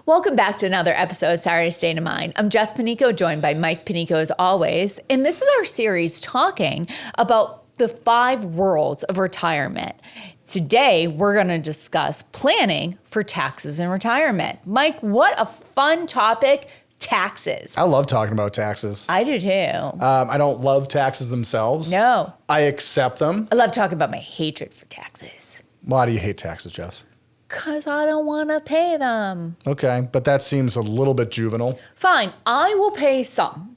Welcome back to another episode of Saturday State of Mind. I'm Jess Panico, joined by Mike Panico as always. And this is our series talking about the 5 worlds of retirement. Today, we're going to discuss planning for taxes in retirement. Mike, what a fun topic, taxes. I love talking about taxes. I do too. I don't love taxes themselves. No. I accept them. I love talking about my hatred for taxes. Why do you hate taxes, Jess? Because I don't want to pay them. Okay, but that seems a little bit juvenile. Fine, I will pay some,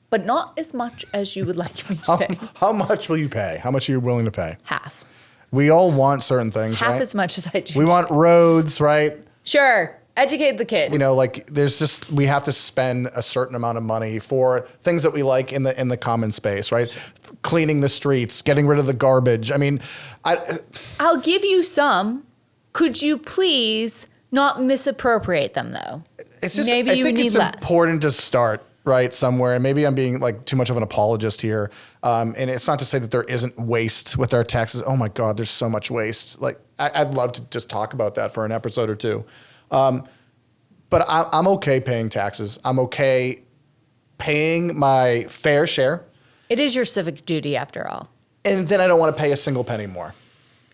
but not as much as you would like me to pay. How much will you pay? How much are you willing to pay? Half. We all want certain things, Half right? as much as I do. We want roads, right? Sure. Educate the kids. You know, like we have to spend a certain amount of money for things that we like in the common space, right? Cleaning the streets, getting rid of the garbage. I mean, I'll give you some. Could you please not misappropriate them though? It's just, maybe you I think need it's less. important to start right somewhere. And maybe I'm being like too much of an apologist here. And it's not to say that there isn't waste with our taxes. Oh my God, there's so much waste. Like I'd love to just talk about that for an episode or two. But I'm okay paying taxes. I'm okay paying my fair share. It is your civic duty after all. And then I don't want to pay a single penny more.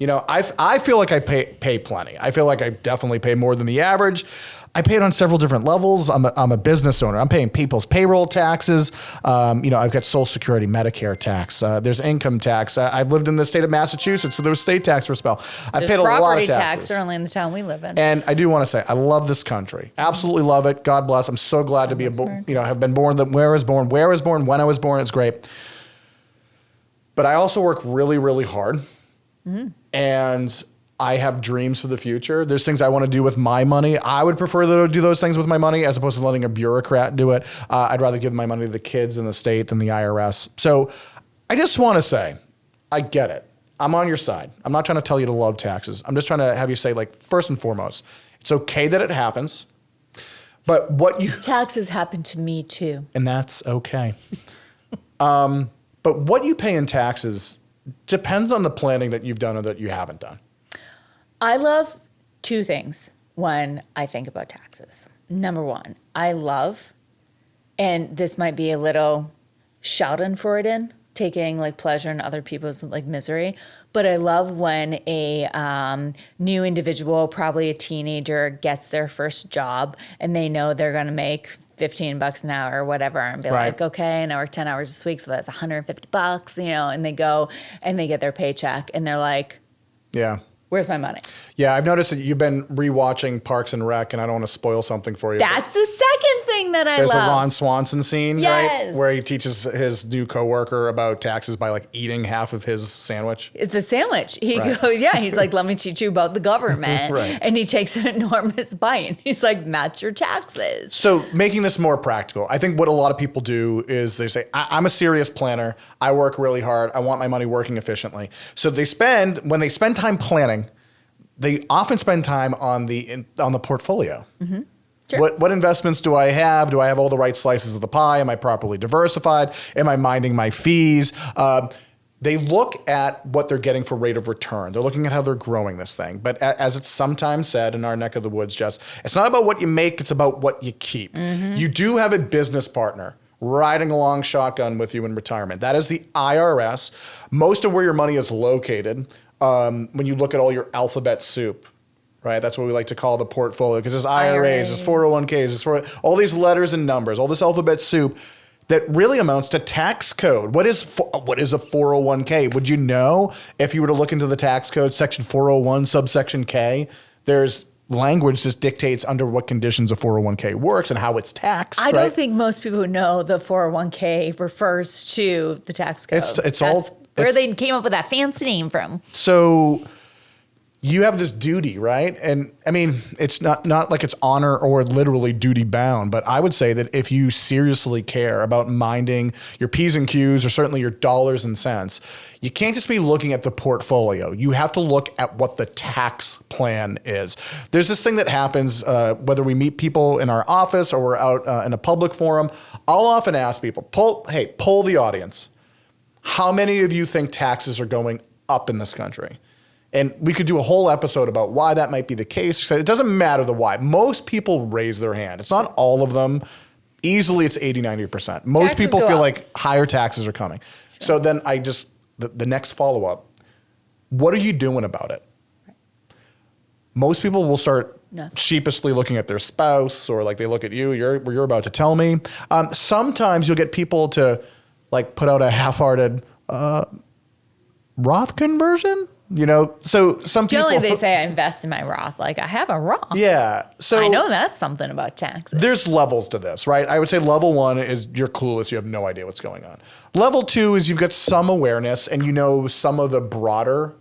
You know, I feel like I pay plenty. I feel like I definitely pay more than the average. I pay it on several different levels. I'm a business owner. I'm paying people's payroll taxes. You know, I've got Social Security, Medicare tax. There's income tax. I've lived in the state of Massachusetts, so there was state tax for a spell. I paid a lot of property taxes. tax, certainly in the town we live in. And I do want to say, I love this country. Absolutely love it. God bless. I'm so glad to be have been born where I was born, when I was born. It's great. But I also work really, really hard. Mm-hmm. And I have dreams for the future. There's things I want to do with my money. I would prefer to do those things with my money as opposed to letting a bureaucrat do it. I'd rather give my money to the kids in the state than the IRS. So I just want to say, I get it. I'm on your side. I'm not trying to tell you to love taxes. I'm just trying to have you say, like, first and foremost, it's okay that it happens. But taxes happen to me too. And that's okay. But what you pay in taxes depends on the planning that you've done or that you haven't done. I love 2 things when I think about taxes. Number 1, I love, and this might be a little schadenfreude, taking like pleasure in other people's like misery, but I love when a new individual, probably a teenager, gets their first job and they know they're going to make $15 an hour or whatever, and be like, okay, and I work 10 hours this week, so that's $150, you know, and they go and they get their paycheck and they're like, yeah, where's my money? Yeah, I've noticed that you've been rewatching Parks and Rec, and I don't want to spoil something for you. That's the second thing that I love. There's a Ron Swanson scene, yes, right? Where he teaches his new coworker about taxes by like eating half of his sandwich. It's a sandwich. He goes, yeah, he's like, let me teach you about the government. Right. And he takes an enormous bite. He's like, that's your taxes. So making this more practical, I think what a lot of people do is they say, I'm a serious planner. I work really hard. I want my money working efficiently. So when they spend time planning, they often spend time on the portfolio. Mm-hmm. Sure. What investments do I have? Do I have all the right slices of the pie? Am I properly diversified? Am I minding my fees? They look at what they're getting for rate of return. They're looking at how they're growing this thing. But as it's sometimes said in our neck of the woods, Jess, it's not about what you make, it's about what you keep. Mm-hmm. You do have a business partner riding along shotgun with you in retirement. That is the IRS. Most of where your money is located, when you look at all your alphabet soup, right? That's what we like to call the portfolio, because there's IRAs, there's 401ks, there's all these letters and numbers, all this alphabet soup that really amounts to tax code. What is a 401k? Would you know if you were to look into the tax code, section 401, subsection K? There's language that dictates under what conditions a 401k works and how it's taxed. I don't think most people who know the 401k refers to the tax code. It's all where they came up with that fancy name from. So you have this duty, right? And I mean, it's not like it's honor or literally duty bound, but I would say that if you seriously care about minding your P's and Q's, or certainly your dollars and cents, you can't just be looking at the portfolio. You have to look at what the tax plan is. There's this thing that happens, whether we meet people in our office or we're out in a public forum. I'll often ask people, poll the audience. How many of you think taxes are going up in this country? And we could do a whole episode about why that might be the case. So it doesn't matter the why. Most people raise their hand. It's not all of them. Easily it's 80, 90%. Most Taxes people go feel up. like higher taxes are coming. Sure. So then the next follow-up, what are you doing about it? Right. Most people will start sheepishly looking at their spouse, or like they look at you, you're about to tell me. Sometimes you'll get people to like put out a half-hearted Roth conversion. So some people... Generally, they say I invest in my Roth. Like, I have a Roth. Yeah. So I know that's something about taxes. There's levels to this, right? I would say level 1 is you're clueless. You have no idea what's going on. Level 2 is you've got some awareness and you know some of the broader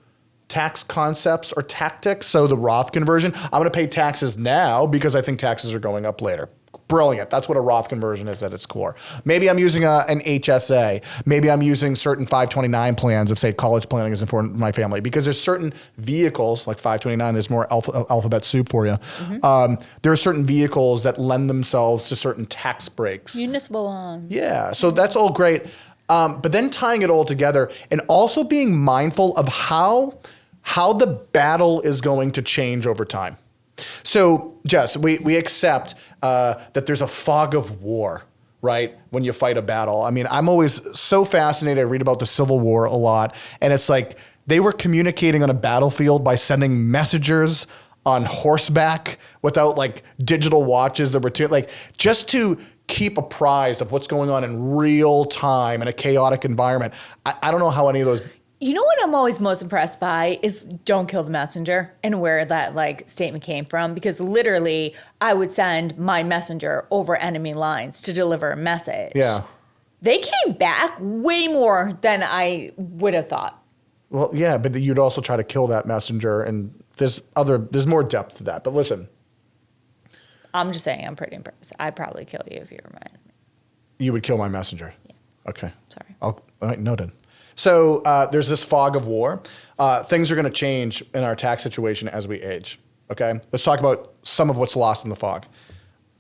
tax concepts or tactics. So the Roth conversion, I'm going to pay taxes now because I think taxes are going up later. Brilliant. That's what a Roth conversion is at its core. Maybe I'm using an HSA. Maybe I'm using certain 529 plans if, say, college planning is important to my family, because there's certain vehicles like 529, there's more alphabet soup for you. Mm-hmm. There are certain vehicles that lend themselves to certain tax breaks. Municipal ones. Yeah. So that's all great. But then tying it all together and also being mindful of how the battle is going to change over time. So, Jess, we accept that there's a fog of war, right, when you fight a battle. I mean, I'm always so fascinated. I read about the Civil War a lot, and it's like they were communicating on a battlefield by sending messengers on horseback without like digital watches that were just to keep apprised of what's going on in real time in a chaotic environment. I don't know how any of those... You know what I'm always most impressed by is don't kill the messenger, and where that like statement came from, because literally I would send my messenger over enemy lines to deliver a message. Yeah. They came back way more than I would have thought. Well, yeah, but you'd also try to kill that messenger, and there's more depth to that. But listen. I'm just saying I'm pretty impressed. I'd probably kill you if you were my enemy. You would kill my messenger? Yeah. Okay. Sorry. All right, noted. So there's this fog of war. Things are going to change in our tax situation as we age. Okay, let's talk about some of what's lost in the fog.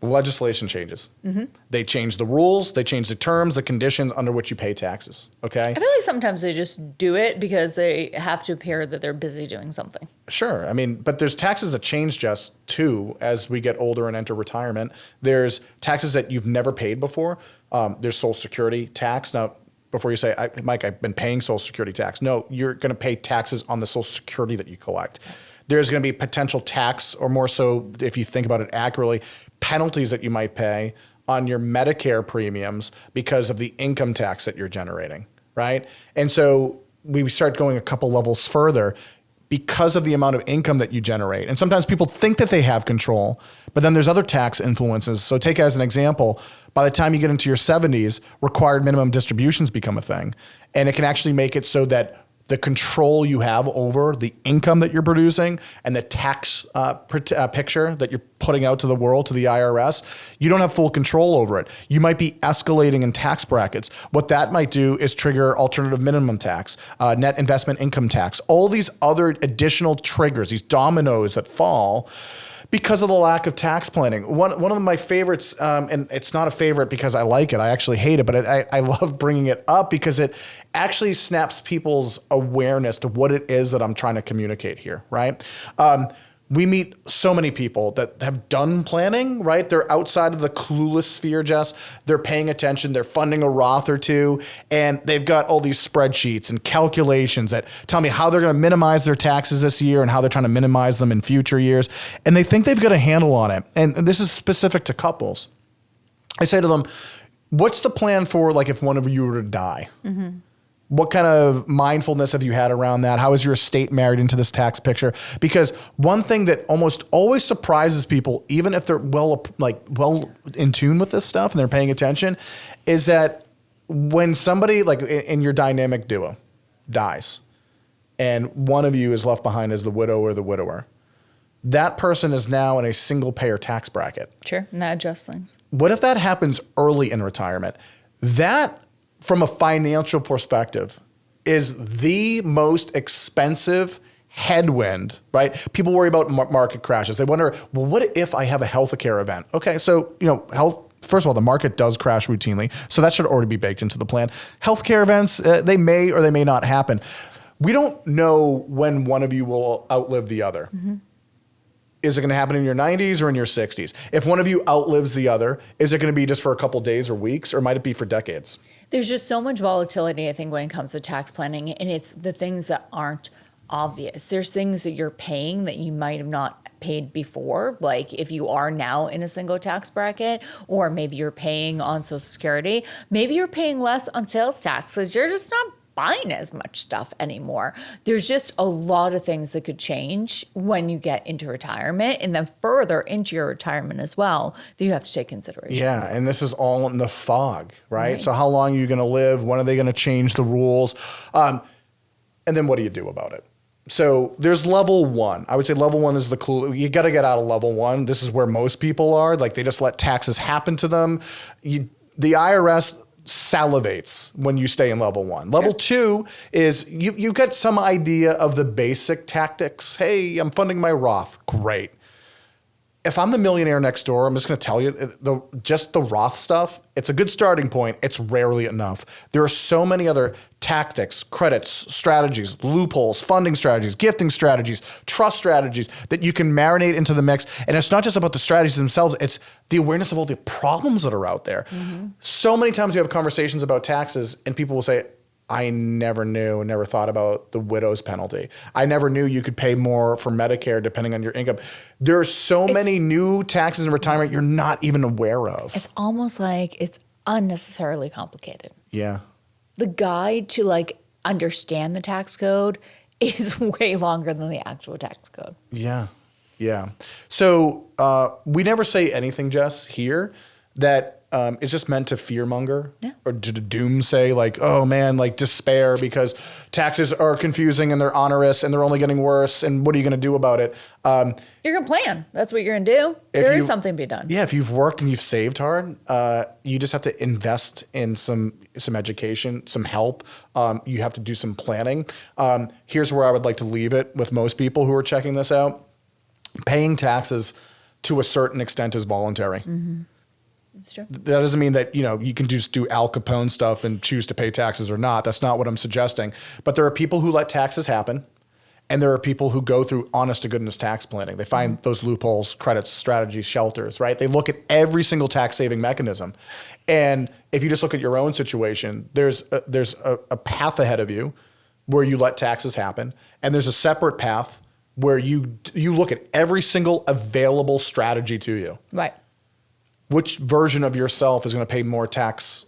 Legislation changes. Mm-hmm. They change the rules. They change the terms, the conditions under which you pay taxes. Okay. I feel like sometimes they just do it because they have to appear that they're busy doing something. Sure. I mean, but there's taxes that change just too as we get older and enter retirement. There's taxes that you've never paid before. There's Social Security tax. Now, before you say, Mike, I've been paying Social Security tax. No, you're going to pay taxes on the Social Security that you collect. There's going to be potential tax, or more so, if you think about it accurately, penalties that you might pay on your Medicare premiums because of the income tax that you're generating, right? And so we start going a couple levels further because of the amount of income that you generate. And sometimes people think that they have control, but then there's other tax influences. So take as an example, by the time you get into your 70s, required minimum distributions become a thing. And it can actually make it so that the control you have over the income that you're producing and the tax picture that you're putting out to the world, to the IRS, you don't have full control over it. You might be escalating in tax brackets. What that might do is trigger alternative minimum tax, net investment income tax, all these other additional triggers, these dominoes that fall because of the lack of tax planning. One of my favorites, and it's not a favorite because I like it, I actually hate it, but I love bringing it up because it actually snaps people's awareness to what it is that I'm trying to communicate here, right? We meet so many people that have done planning, right? They're outside of the clueless sphere, Jess. They're paying attention. They're funding a Roth or two, and they've got all these spreadsheets and calculations that tell me how they're going to minimize their taxes this year and how they're trying to minimize them in future years. And they think they've got a handle on it. And this is specific to couples. I say to them, what's the plan for like if one of you were to die? Mm-hmm. What kind of mindfulness have you had around that? How is your estate married into this tax picture? Because one thing that almost always surprises people, even if they're well in tune with this stuff and they're paying attention, is that when somebody like in your dynamic duo dies and one of you is left behind as the widow or the widower, that person is now in a single payer tax bracket. Sure, and that adjusts things. What if that happens early in retirement? That, from a financial perspective, is the most expensive headwind, right? People worry about market crashes. They wonder, well, what if I have a healthcare event? Okay, so, first of all, the market does crash routinely, so that should already be baked into the plan. Healthcare events, they may or they may not happen. We don't know when one of you will outlive the other. Is it going to happen in your 90s or in your 60s? If one of you outlives the other, is it going to be just for a couple days or weeks, or might it be for decades? There's just so much volatility, I think, when it comes to tax planning, and it's the things that aren't obvious. There's things that you're paying that you might have not paid before, like if you are now in a single tax bracket, or maybe you're paying on Social Security, maybe you're paying less on sales tax because you're just not buying as much stuff anymore. There's just a lot of things that could change when you get into retirement, and then further into your retirement as well, that you have to take consideration. Yeah, and this is all in the fog, right? So how long are you going to live? When are they going to change the rules? And then what do you do about it? So there's level one. I would say level one is the clue. You got to get out of level one. This is where most people are. Like, they just let taxes happen to them. The IRS salivates when you stay in level one. Level two is you get some idea of the basic tactics. Hey, I'm funding my Roth. Great. If I'm the millionaire next door, I'm just going to tell you, just the Roth stuff, it's a good starting point. It's rarely enough. There are so many other tactics, credits, strategies, loopholes, funding strategies, gifting strategies, trust strategies that you can marinate into the mix. And it's not just about the strategies themselves, it's the awareness of all the problems that are out there. So many times we have conversations about taxes and people will say, I never knew, never thought about the widow's penalty. I never knew you could pay more for Medicare depending on your income. There are so many new taxes in retirement you're not even aware of. It's almost like it's unnecessarily complicated. Yeah. The guide to like understand the tax code is way longer than the actual tax code. Yeah. Yeah. So we never say anything, Jess, here that is just meant to fearmonger or to doomsay, like, oh man, like despair because taxes are confusing and they're onerous and they're only getting worse. And what are you going to do about it? You're going to plan. That's what you're going to do. There is something to be done. Yeah. If you've worked and you've saved hard, you just have to invest in some education, some help. You have to do some planning. Here's where I would like to leave it with most people who are checking this out. Paying taxes to a certain extent is voluntary. It's true. That doesn't mean that, you can just do Al Capone stuff and choose to pay taxes or not. That's not what I'm suggesting. But there are people who let taxes happen, and there are people who go through honest to goodness tax planning. They find those loopholes, credits, strategies, shelters, right? They look at every single tax saving mechanism. And if you just look at your own situation, there's a path ahead of you where you let taxes happen. And there's a separate path where you look at every single available strategy to you. Right. Which version of yourself is going to pay more tax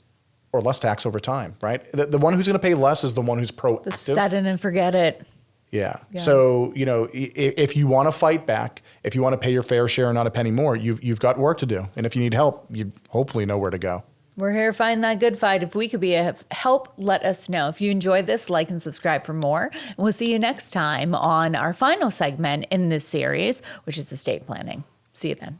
or less tax over time, right? The one who's going to pay less is the one who's proactive. The set it and forget it. Yeah. So, if you want to fight back, if you want to pay your fair share and not a penny more, you've got work to do. And if you need help, you hopefully know where to go. We're here to find that good fight. If we could be of help, let us know. If you enjoyed this, like and subscribe for more. And we'll see you next time on our final segment in this series, which is estate planning. See you then.